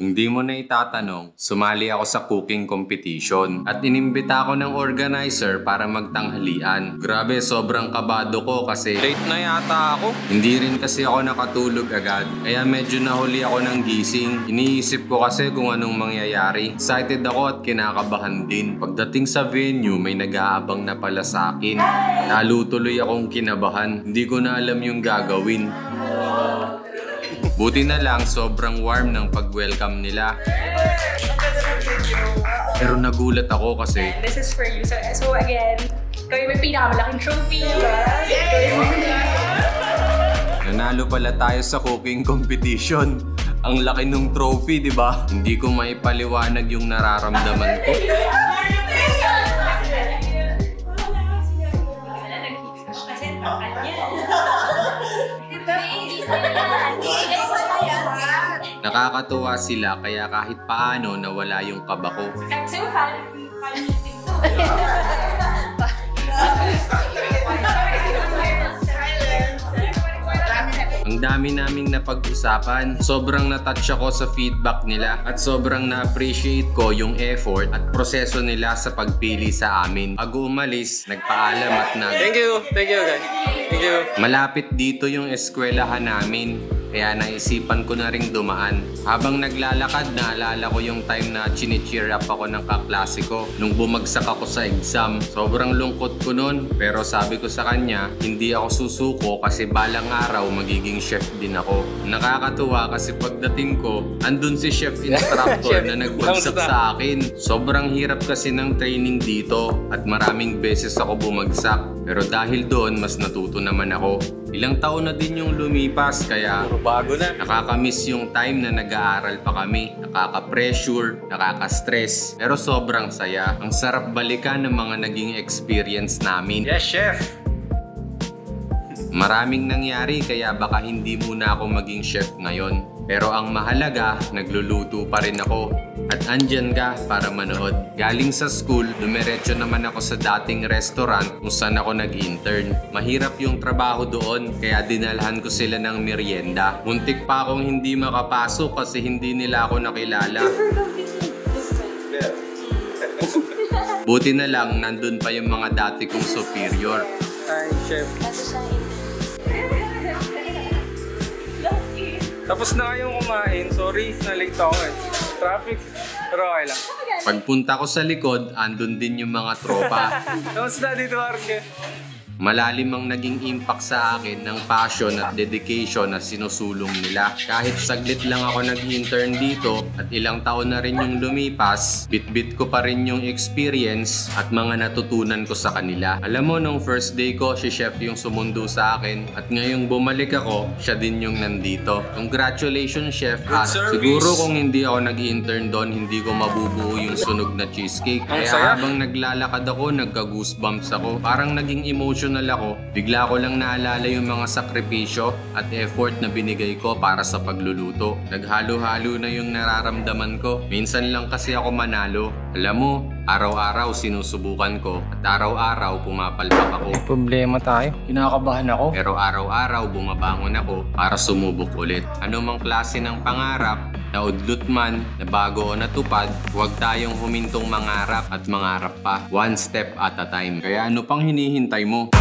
Kung di mo na itatanong, sumali ako sa cooking competition at inimbita ako ng organizer para magtanghalian. Grabe, sobrang kabado ko kasi late na yata ako. Hindi rin kasi ako nakatulog agad, kaya medyo nahuli ako ng gising. Iniisip ko kasi kung anong mangyayari. Excited ako at kinakabahan din. Pagdating sa venue, may nag-aabang na pala sa akin. Lalo tuloy akong kinabahan. Hindi ko na alam yung gagawin. Buti na lang, sobrang warm ng pag-welcome nila. Pero nagulat ako kasi this is for you. So again, kayo may pinakamalaking trophy. nanalo pala tayo sa cooking competition. Ang laki ng trophy, di ba? Hindi ko maipaliwanag yung nararamdaman ko. Nakakatuwa sila kaya kahit paano nawala yung kaba ko. Ang dami naming napag-usapan. Sobrang natouch ako sa feedback nila at sobrang na-appreciate ko yung effort at proseso nila sa pagpili sa amin. Bago umalis, nagpaalam at Thank you guys. Thank you. Malapit dito yung eskwelahan namin. Kaya naisipan ko na ring dumaan. Habang naglalakad, naalala ko yung time na chini-cheer up ako ng kaklase ko nung bumagsak ako sa exam. Sobrang lungkot ko nun, pero sabi ko sa kanya, hindi ako susuko kasi balang araw magiging chef din ako. Nakakatuwa kasi pagdating ko, andun si chef instructor na nagbagsak sa akin. Sobrang hirap kasi ng training dito at maraming beses ako bumagsak. Pero dahil doon, mas natuto naman ako. Ilang taon na din yung lumipas kaya bago na. Nakakamiss yung time na nag-aaral pa kami. Nakaka-pressure, nakaka-stress. Pero sobrang saya. Ang sarap balikan ng mga naging experience namin. Yes, chef! Maraming nangyari kaya baka hindi muna ako maging chef ngayon. Pero ang mahalaga, nagluluto pa rin ako. At andyan ka para manood. Galing sa school, dumiretso naman ako sa dating restaurant kung saan ako nag-intern. Mahirap yung trabaho doon, kaya dinalhan ko sila ng merienda. Muntik pa akong hindi makapasok kasi hindi nila ako nakilala. Buti na lang, nandun pa yung mga dati kong superior. Hi, chef. Tapos na kayong kumain. Sorry, na-late ako eh. Traffic. Pero okay lang. Pagpunta ko sa likod, andun din yung mga tropa. Kamusta dito, Arke? Malalim ang naging impact sa akin ng passion at dedication na sinusulong nila. Kahit saglit lang ako nag-intern dito at ilang taon na rin yung lumipas, bit-bit ko pa rin yung experience at mga natutunan ko sa kanila. Alam mo, nung first day ko, si chef yung sumundo sa akin at ngayong bumalik ako, siya din yung nandito. Congratulations, chef. Siguro kung hindi ako nag-intern doon, hindi ko mabubuo yung sunog na cheesecake. Kaya habang naglalakad ako, nagka-goosebumps ako. Parang naging emotion ako, bigla ko lang naalala yung mga sakripisyo at effort na binigay ko para sa pagluluto. Naghalo-halo na yung nararamdaman ko. Minsan lang kasi ako manalo. Alam mo, araw-araw sinusubukan ko at araw-araw pumapalpak ako. Problema tayo. Kinakabahan ako. Pero araw-araw bumabangon ako para sumubok ulit. Ano mang klase ng pangarap, naudlot man, nabago o natupad, huwag tayong humintong mangarap at mangarap pa. One step at a time. Kaya ano pang hinihintay mo?